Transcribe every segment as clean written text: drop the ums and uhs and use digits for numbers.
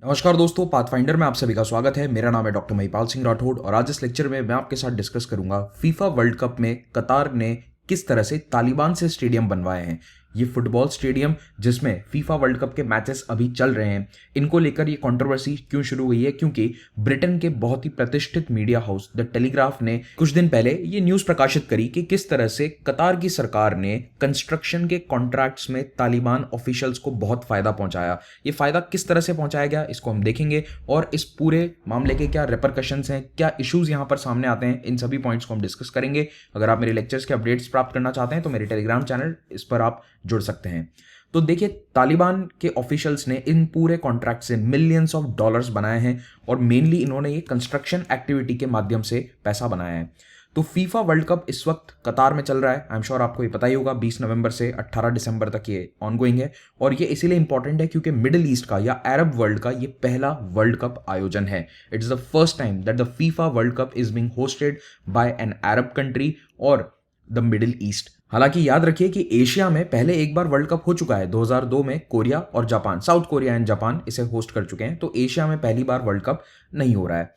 नमस्कार दोस्तों, पाथफाइंडर में आप सभी का स्वागत है। मेरा नाम है डॉक्टर महिपाल सिंह राठौड़ और आज इस लेक्चर में मैं आपके साथ डिस्कस करूंगा फीफा वर्ल्ड कप में कतार ने किस तरह से तालिबान से स्टेडियम बनवाए हैं। ये फुटबॉल स्टेडियम जिसमें फीफा वर्ल्ड कप के मैचेस अभी चल रहे हैं, इनको लेकर ये कंट्रोवर्सी क्यों शुरू हुई है? क्योंकि ब्रिटेन के बहुत ही प्रतिष्ठित मीडिया हाउस द टेलीग्राफ ने कुछ दिन पहले ये न्यूज प्रकाशित करी कि किस तरह से कतार की सरकार ने कंस्ट्रक्शन के कॉन्ट्रैक्ट्स में तालिबान ऑफिशियल्स को बहुत फायदा पहुंचाया। ये फायदा किस तरह से पहुंचाया गया, इसको हम देखेंगे और इस पूरे मामले के क्या रिपरकशंस हैं, क्या इश्यूज यहां पर सामने आते हैं, इन सभी पॉइंट्स को हम डिस्कस करेंगे। अगर आप मेरे लेक्चर्स के अपडेट्स प्राप्त करना चाहते हैं तो मेरे टेलीग्राम चैनल इस पर आप जुड़ सकते हैं। तो देखिए, तालिबान के ऑफिशियल्स ने इन पूरे कॉन्ट्रैक्ट से मिलियंस ऑफ डॉलर्स बनाए हैं और मेनली इन्होंने ये कंस्ट्रक्शन एक्टिविटी के माध्यम से पैसा बनाया है। तो फीफा वर्ल्ड कप इस वक्त कतार में चल रहा है। आई एम श्योर आपको ये पता ही होगा, 20 नवंबर से 18 दिसंबर तक ये ऑनगोइंग है और ये इसीलिए इंपॉर्टेंट है क्योंकि मिडिल ईस्ट का या अरब वर्ल्ड का ये पहला वर्ल्ड कप आयोजन है। It is the first time that the FIFA world cup is being hosted by an Arab country और द मिडिल ईस्ट। हालांकि याद रखिए कि एशिया में पहले एक बार वर्ल्ड कप हो चुका है। 2002 में कोरिया और Japan, south Korea and Japan इसे होस्ट कर चुके हैं। तो एशिया में पहली बार वर्ल्ड कप नहीं हो रहा है।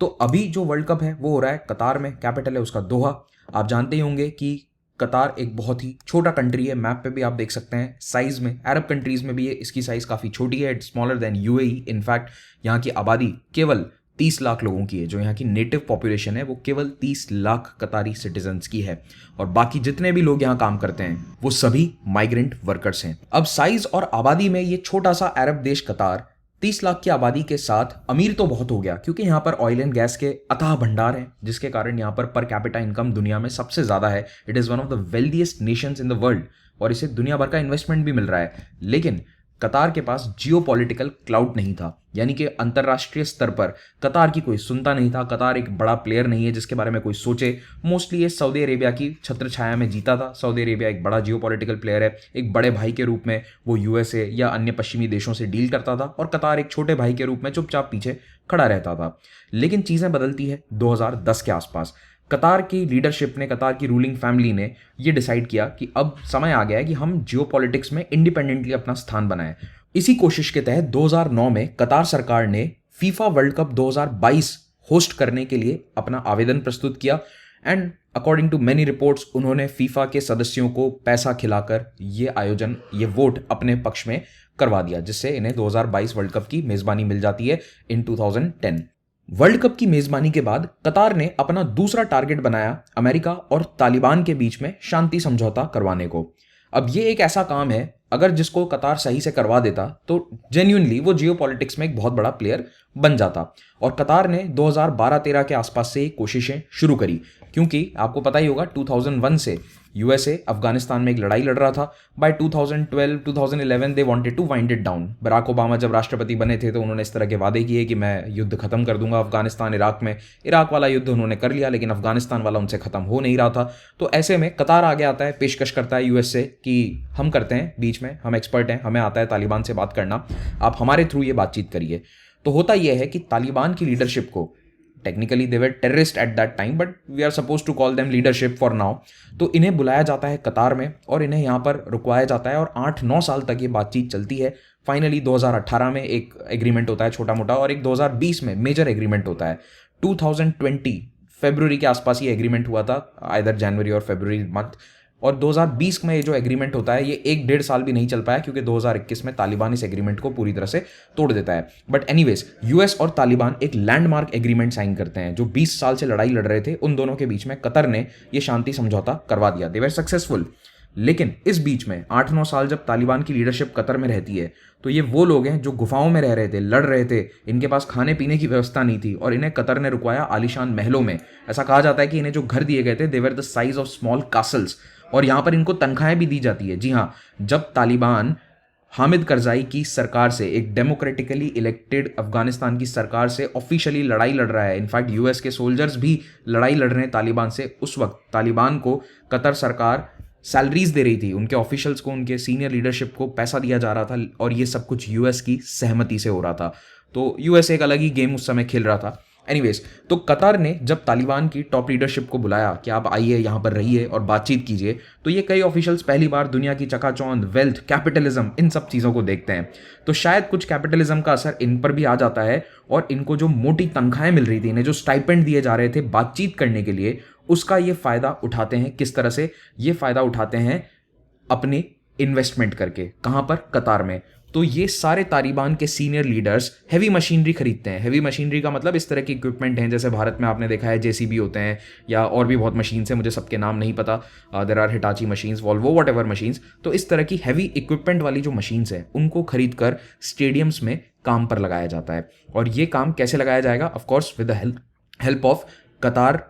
तो अभी जो वर्ल्ड कप है वो हो रहा है कतार में, कैपिटल है उसका दोहा। आप जानते ही होंगे कि कतार एक बहुत ही छोटा कंट्री है, मैप पे भी आप देख सकते हैं साइज में। अरब कंट्रीज में भी ये इसकी साइज काफ़ी छोटी है, it's smaller than UAE. In fact यहाँ की आबादी केवल 30 लाख लोगों की है। जो यहाँ की नेटिव पॉपुलेशन है वो केवल 30 लाख कतारी सिटीजन्स की है और बाकी जितने भी लोग यहाँ काम करते हैं वो सभी माइग्रेंट वर्कर्स हैं। अब साइज और आबादी में ये छोटा सा अरब देश कतार 30 लाख की आबादी के साथ अमीर तो बहुत हो गया क्योंकि यहाँ पर ऑयल एंड गैस के अथाह भंडार हैं, जिसके कारण यहाँ पर कैपिटा इनकम दुनिया में सबसे ज्यादा है। It is one of the wealthiest Nations in the world और इसे दुनिया भर का इन्वेस्टमेंट भी मिल रहा है। लेकिन कतार के पास जियोपॉलिटिकल क्लाउड नहीं था, यानी कि अंतरराष्ट्रीय स्तर पर कतार की कोई सुनता नहीं था। कतार एक बड़ा प्लेयर नहीं है जिसके बारे में कोई सोचे। मोस्टली ये सऊदी अरेबिया की छत्र छाया में जीता था। सऊदी अरेबिया एक बड़ा जियोपॉलिटिकल प्लेयर है, एक बड़े भाई के रूप में वो यूएसए या अन्य पश्चिमी देशों से डील करता था और कतार एक छोटे भाई के रूप में चुपचाप पीछे खड़ा रहता था। लेकिन चीजें बदलती है 2010 के आसपास। कतार की लीडरशिप ने, कतार की रूलिंग फैमिली ने ये डिसाइड किया कि अब समय आ गया है कि हम जियोपॉलिटिक्स में इंडिपेंडेंटली अपना स्थान बनाएं। इसी कोशिश के तहत 2009 में कतार सरकार ने फीफा वर्ल्ड कप 2022 होस्ट करने के लिए अपना आवेदन प्रस्तुत किया and according to many reports उन्होंने फीफा के सदस्यों को पैसा खिलाकर ये आयोजन, ये वोट अपने पक्ष में करवा दिया, जिससे इन्हें 2022 वर्ल्ड कप की मेजबानी मिल जाती है इन 2010। वर्ल्ड कप की मेजबानी के बाद कतार ने अपना दूसरा टारगेट बनाया अमेरिका और तालिबान के बीच में शांति समझौता करवाने को। अब ये एक ऐसा काम है अगर जिसको कतार सही से करवा देता तो जेन्युइनली वो जियोपॉलिटिक्स में एक बहुत बड़ा प्लेयर बन जाता। और कतार ने 2012-13 के आसपास से कोशिशें शुरू करी क्योंकि आपको पता ही होगा 2001 से यूएसए अफगानिस्तान में एक लड़ाई लड़ रहा था। By 2012-2011 they wanted to wind it down. Barack Obama जब राष्ट्रपति बने थे तो उन्होंने इस तरह के वादे किए कि मैं युद्ध खत्म कर दूंगा अफगानिस्तान इराक में। इराक वाला युद्ध उन्होंने कर लिया लेकिन अफगानिस्तान वाला उनसे खत्म हो नहीं रहा था। तो ऐसे में कतार आगे आता है, पेशकश करता है यूएस से कि हम करते हैं बीच में, हम एक्सपर्ट हैं, हमें आता है तालिबान से बात करना, आप हमारे थ्रू ये बातचीत करिए। तो होता यह है कि तालिबान की लीडरशिप को, technically they were terrorist at that time but we are suppose to call them leadership for now, तो इन्हें बुलाया जाता है कतार में और इन्हें यहाँ पर रुकवाया जाता है और 8-9 साल तक ये बातचीत चलती है। फाइनली 2018 में एक एग्रीमेंट होता है छोटा मोटा और एक 2020 में मेजर एग्रीमेंट होता है। 2020 फरवरी के आसपास ये एग्रीमेंट हुआ था, आइदर जनवरी और फरवरी मंथ। और 2020 में ये जो एग्रीमेंट होता है ये 1-1.5 साल भी नहीं चल पाया क्योंकि 2021 में तालिबान इस एग्रीमेंट को पूरी तरह से तोड़ देता है। बट एनीवेज, यूएस और तालिबान एक लैंडमार्क एग्रीमेंट साइन करते हैं। जो 20 साल से लड़ाई लड़ रहे थे उन दोनों के बीच में कतर ने ये शांति समझौता करवा दिया। दे वर सक्सेसफुल। लेकिन इस बीच में 8-9 साल जब तालिबान की लीडरशिप कतर में रहती है तो ये वो लोग हैं जो गुफाओं में रह रहे थे, लड़ रहे थे, इनके पास खाने पीने की व्यवस्था नहीं थी और इन्हें कतर ने रुकवाया आलीशान महलों में। ऐसा कहा जाता है कि इन्हें जो घर दिए गए थे they were the size of small castles और यहाँ पर इनको तनख्वाहें भी दी जाती है। जी हाँ, जब तालिबान हामिद करजाई की सरकार से, एक डेमोक्रेटिकली इलेक्टेड अफगानिस्तान की सरकार से ऑफिशियली लड़ाई लड़ रहा है, इनफैक्ट यूएस के सोल्जर्स भी लड़ाई लड़ रहे हैं तालिबान से, उस वक्त तालिबान को कतर सरकार सैलरीज दे रही थी, उनके ऑफिशियल्स को, उनके सीनियर लीडरशिप को पैसा दिया जा रहा था और ये सब कुछ यूएस की सहमति से हो रहा था। तो यूएस एक अलग ही गेम उस समय खेल रहा था। एनीवेज, तो कतार ने जब तालिबान की टॉप लीडरशिप को बुलाया कि आप आइए यहाँ पर रहिए और बातचीत कीजिए, तो ये कई ऑफिशियल्स पहली बार दुनिया की चकाचौंध, वेल्थ, कैपिटलिज्म, इन सब चीज़ों को देखते हैं। तो शायद कुछ कैपिटलिज्म का असर इन पर भी आ जाता है और इनको जो मोटी तनख्वाहें मिल रही थी, इन्हें जो स्टाइपेंड दिए जा रहे थे बातचीत करने के लिए, उसका ये फ़ायदा उठाते हैं। किस तरह से ये फ़ायदा उठाते हैं? अपने इन्वेस्टमेंट करके। कहाँ पर? कतार में। तो ये सारे तालिबान के सीनियर लीडर्स हैवी मशीनरी खरीदते हैं। हैवी मशीनरी का मतलब इस तरह की इक्विपमेंट हैं, जैसे भारत में आपने देखा है जेसीबी होते हैं या और भी बहुत मशीन्स हैं, मुझे सबके नाम नहीं पता। There are Hitachi machines, Volvo, whatever machines. तो इस तरह की हैवी इक्विपमेंट वाली जो मशीन्स हैं उनको खरीद कर स्टेडियम्स में काम पर लगाया जाता है। और ये काम कैसे लगाया जाएगा? Of course with the help of कतार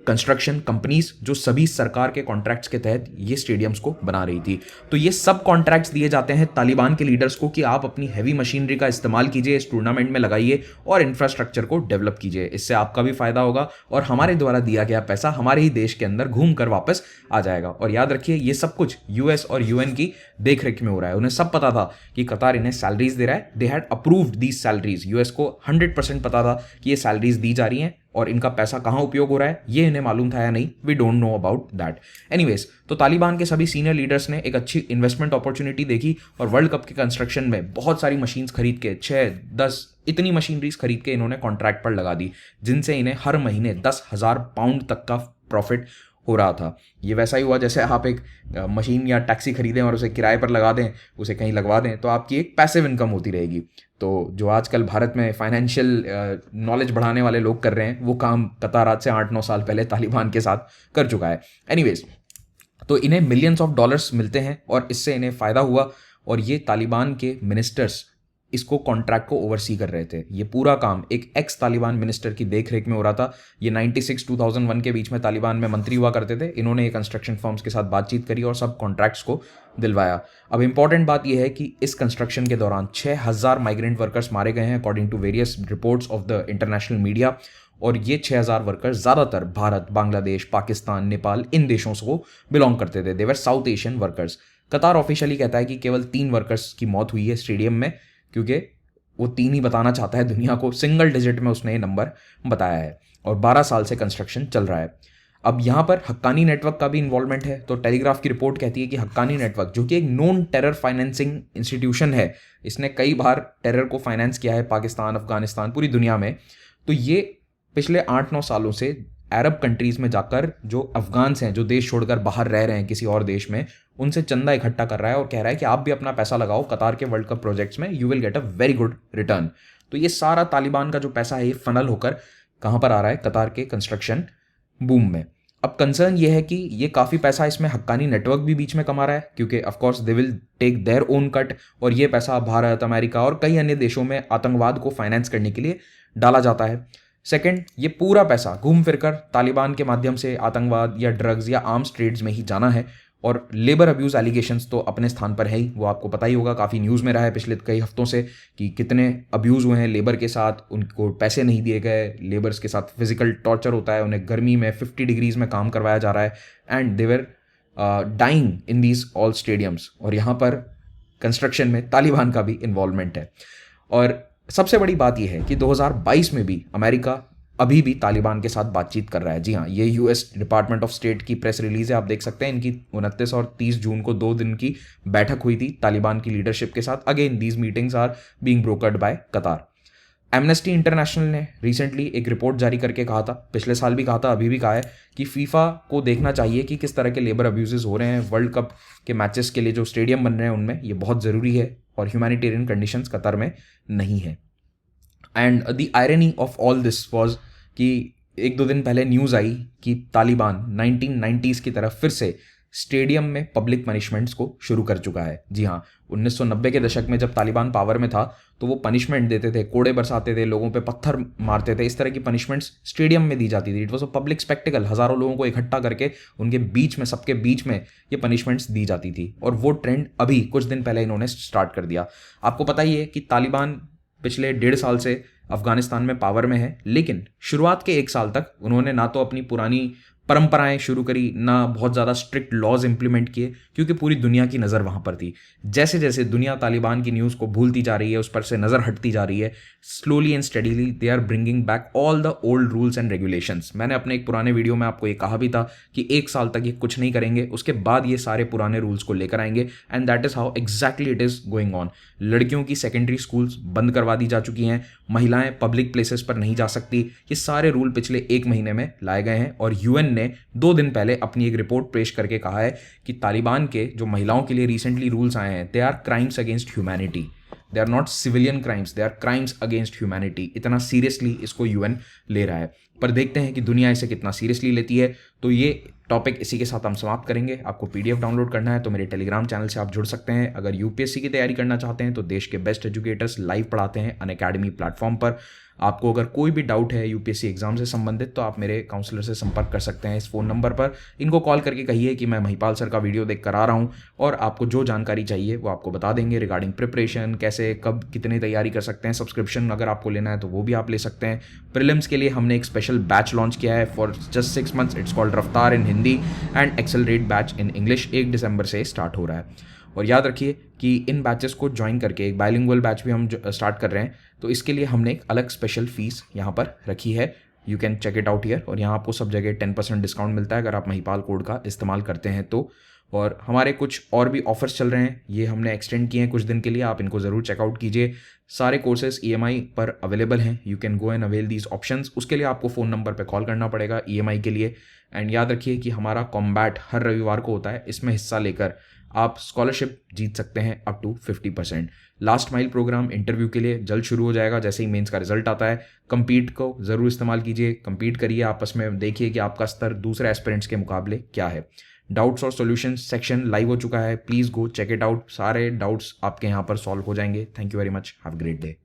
कंस्ट्रक्शन कंपनीज, जो सभी सरकार के कॉन्ट्रैक्ट्स के तहत ये स्टेडियम्स को बना रही थी। तो ये सब कॉन्ट्रैक्ट्स दिए जाते हैं तालिबान के लीडर्स को कि आप अपनी हैवी मशीनरी का इस्तेमाल कीजिए, इस टूर्नामेंट में लगाइए और इंफ्रास्ट्रक्चर को डेवलप कीजिए। इससे आपका भी फायदा होगा और हमारे द्वारा दिया गया पैसा हमारे ही देश के अंदर घूम कर वापस आ जाएगा। और याद रखिए, ये सब कुछ यूएस और यूएन की देखरेख में हो रहा है। उन्हें सब पता था कि कतार इन्हें सैलरीज दे रहा है। They had approved these salaries. US को 100% पता था कि ये सैलरीज दी जा रही हैं और इनका पैसा कहाँ उपयोग हो रहा है, ये इन्हें मालूम था या नहीं, we don't know about that. Anyways, तो तालिबान के सभी सीनियर लीडर्स ने एक अच्छी इन्वेस्टमेंट अपॉर्चुनिटी देखी और वर्ल्ड कप के कंस्ट्रक्शन में बहुत सारी मशीन्स खरीद के, 6-10 इतनी मशीनरीज खरीद के इन्होंने कॉन्ट्रैक्ट पर लगा दी, जिनसे इन्हें हर महीने 10,000 पाउंड तक का प्रॉफिट हो रहा था। ये वैसा ही हुआ जैसे आप एक मशीन या टैक्सी खरीदें और उसे किराए पर लगा दें, उसे कहीं लगवा दें, तो आपकी एक पैसिव इनकम होती रहेगी। तो जो आजकल भारत में फाइनेंशियल नॉलेज बढ़ाने वाले लोग कर रहे हैं, वो काम कतार आज से 8-9 साल पहले तालिबान के साथ कर चुका है। एनीवेज, तो इन्हें मिलियंस ऑफ डॉलर्स मिलते हैं और इससे इन्हें फ़ायदा हुआ और ये तालिबान के मिनिस्टर्स इसको कॉन्ट्रैक्ट को ओवरसी कर रहे थे। ये पूरा काम एक एक्स तालिबान मिनिस्टर की देखरेख में हो रहा था। ये 96-2001 के बीच में तालिबान में मंत्री हुआ करते थे। इन्होंने ये कंस्ट्रक्शन फर्म्स के साथ बातचीत करी और सब कॉन्ट्रैक्ट्स को दिलवाया। अब इंपॉर्टेंट बात यह है कि इस कंस्ट्रक्शन के दौरान 6,000 माइग्रेंट वर्कर्स मारे गए हैं according to various reports of the international media. और ये 6,000 वर्कर्स ज़्यादातर भारत, बांग्लादेश, पाकिस्तान, नेपाल, इन देशों से को बिलोंग करते थे। They were south Asian workers. कतार ऑफिशियली कहता है कि केवल 3 वर्कर्स की मौत हुई है स्टेडियम में, क्योंकि वो 3 ही बताना चाहता है दुनिया को। सिंगल डिजिट में उसने ये नंबर बताया है और 12 साल से कंस्ट्रक्शन चल रहा है। अब यहाँ पर हक्कानी नेटवर्क का भी इन्वॉल्वमेंट है। तो टेलीग्राफ की रिपोर्ट कहती है कि हक्कानी नेटवर्क, जो कि एक नॉन टेरर फाइनेंसिंग इंस्टीट्यूशन है, इसने कई बार टेरर को फाइनेंस किया है पाकिस्तान, अफगानिस्तान, पूरी दुनिया में। तो ये पिछले 8-9 सालों से अरब कंट्रीज़ में जाकर जो अफगान्स हैं, जो देश छोड़कर बाहर रह रहे हैं किसी और देश में, उनसे चंदा इकट्ठा कर रहा है और कह रहा है कि आप भी अपना पैसा लगाओ कतार के वर्ल्ड कप प्रोजेक्ट्स में, you will get a very good return. तो ये सारा तालिबान का जो पैसा है ये फनल होकर कहाँ पर आ रहा है? कतार के कंस्ट्रक्शन बूम में। अब कंसर्न ये है कि ये काफ़ी पैसा इसमें हक्कानी नेटवर्क भी बीच में कमा रहा है, क्योंकि of course they will take their own cut, और ये पैसा भारत, अमेरिका और कई अन्य देशों में आतंकवाद को फाइनेंस करने के लिए डाला जाता है। सेकंड, ये पूरा पैसा घूम फिरकर तालिबान के माध्यम से आतंकवाद या ड्रग्स या आर्म्स ट्रेड्स में ही जाना है। और लेबर अब्यूज़ एलिगेशंस तो अपने स्थान पर है ही, वो आपको पता ही होगा, काफ़ी न्यूज़ में रहा है पिछले कई हफ्तों से कि कितने अब्यूज़ हुए हैं लेबर के साथ, उनको पैसे नहीं दिए गए, लेबर्स के साथ फिजिकल टॉर्चर होता है, उन्हें गर्मी में 50 डिग्रीज में काम करवाया जा रहा है, and they were dying in these all stadiums. और यहाँ पर कंस्ट्रक्शन में तालिबान का भी इन्वॉल्वमेंट है। और सबसे बड़ी बात यह है कि 2022 में भी अमेरिका अभी भी तालिबान के साथ बातचीत कर रहा है। जी हाँ, ये यूएस डिपार्टमेंट ऑफ स्टेट की प्रेस रिलीज है, आप देख सकते हैं। इनकी 29 और 30 जून को 2 दिन की बैठक हुई थी तालिबान की लीडरशिप के साथ। Again these meetings are being brokered by Qatar. Amnesty International ने रिसेंटली एक रिपोर्ट जारी करके कहा था, पिछले साल भी कहा था, अभी भी कहा है कि फीफा को देखना चाहिए कि किस तरह के लेबर अब्यूजेस हो रहे हैं वर्ल्ड कप के मैचेस के लिए जो स्टेडियम बन रहे हैं उनमें। ये बहुत ज़रूरी है और ह्यूमैनिटेरियन कंडीशंस कतर में नहीं है। And the irony of all this was कि 1-2 दिन पहले न्यूज़ आई कि तालिबान 1990s की तरफ फिर से स्टेडियम में पब्लिक पनिशमेंट्स को शुरू कर चुका है। जी हाँ, 1990 के दशक में जब तालिबान पावर में था तो वो पनिशमेंट देते थे, कोड़े बरसाते थे, लोगों पे पत्थर मारते थे, इस तरह की पनिशमेंट्स स्टेडियम में दी जाती थी। It was a public spectacled, हज़ारों लोगों को इकट्ठा करके उनके बीच में, सबके बीच में ये पनिशमेंट्स दी जाती थी। और वो ट्रेंड अभी कुछ दिन पहले इन्होंने स्टार्ट कर दिया। आपको पता ही है कि तालिबान पिछले 1.5 साल से अफगानिस्तान में पावर में है, लेकिन शुरुआत के 1 साल तक उन्होंने ना तो अपनी पुरानी परंपराएं शुरू करी, ना बहुत ज़्यादा स्ट्रिक्ट लॉज इंप्लीमेंट किए, क्योंकि पूरी दुनिया की नज़र वहाँ पर थी। जैसे जैसे दुनिया तालिबान की न्यूज़ को भूलती जा रही है, उस पर से नज़र हटती जा रही है, slowly and steadily they are bringing back all the old rules and regulations. मैंने अपने एक पुराने वीडियो में आपको ये कहा भी था कि 1 साल तक ये कुछ नहीं करेंगे, उसके बाद ये सारे पुराने रूल्स को लेकर आएंगे, and that is how exactly it is going on. लड़कियों की सेकेंडरी स्कूल्स बंद करवा दी जा चुकी हैं, महिलाएं पब्लिक प्लेसेस पर नहीं जा सकती। ये सारे रूल पिछले 1 महीने में लाए गए हैं, और यूएन ने 2 दिन पहले अपनी एक रिपोर्ट पेश करके कहा है कि तालिबान के जो महिलाओं के लिए रिसेंटली रूल्स आए हैं, they are crimes against humanity. They are not civilian crimes, they are crimes against humanity. इतना सीरियसली इसको यूएन ले रहा है। पर देखते हैं कि दुनिया इसे कितना सीरियसली लेती है। तो ये टॉपिक इसी के साथ हम समाप्त करेंगे। आपको पीडीएफ डाउनलोड करना है तो मेरे टेलीग्राम चैनल से आप जुड़ सकते हैं। अगर यूपीएससी की तैयारी करना चाहते हैं तो देश के बेस्ट एजुकेटर्स लाइव पढ़ाते हैं अनअकैडमी प्लेटफॉर्म पर। आपको अगर कोई भी डाउट है यूपीएससी एग्जाम से संबंधित तो आप मेरे काउंसलर से संपर्क कर सकते हैं इस फ़ोन नंबर पर। इनको कॉल करके कहिए कि मैं महिपाल सर का वीडियो देख कर आ रहा हूँ, और आपको जो जानकारी चाहिए वो आपको बता देंगे रिगार्डिंग प्रिपरेशन, कैसे कब कितनी तैयारी कर सकते हैं। सब्सक्रिप्शन अगर आपको लेना है तो वो भी आप ले सकते हैं। प्रीलिम्स के लिए हमने एक स्पेशल बैच लॉन्च किया है for just 6 months. It's called Raftaar in Hindi and accelerate batch in English. 1 दिसंबर से स्टार्ट हो रहा है। और याद रखिए कि इन बैचेस को ज्वाइन करके एक बाइलिंगुअल बैच भी हम स्टार्ट कर रहे हैं, तो इसके लिए हमने एक अलग स्पेशल फीस यहाँ पर रखी है। You can check it out here. और यहाँ आपको सब जगह 10% डिस्काउंट मिलता है अगर आप महिपाल कोड का इस्तेमाल करते हैं तो। और हमारे कुछ और भी ऑफर्स चल रहे हैं, ये हमने एक्सटेंड किए हैं कुछ दिन के लिए, आप इनको ज़रूर चेकआउट कीजिए। सारे कोर्सेज ईएमआई पर अवेलेबल हैं। You can go and avail these options. उसके लिए आपको फ़ोन नंबर पर कॉल करना पड़ेगा ईएमआई के लिए। एंड याद रखिए कि हमारा कॉम्बैट हर रविवार को होता है, इसमें हिस्सा लेकर आप स्कॉलरशिप जीत सकते हैं up to 50%। Last mile program interview के लिए जल्द शुरू हो जाएगा जैसे ही मेंस का रिजल्ट आता है। कंपीट को ज़रूर इस्तेमाल कीजिए, कंपीट करिए आपस में, देखिए कि आपका स्तर दूसरे एस्पिरेंट्स के मुकाबले क्या है। डाउट्स और सॉल्यूशन सेक्शन लाइव हो चुका है, please go check it out. सारे डाउट्स आपके यहाँ पर सॉल्व हो जाएंगे। Thank you very much, have a great day.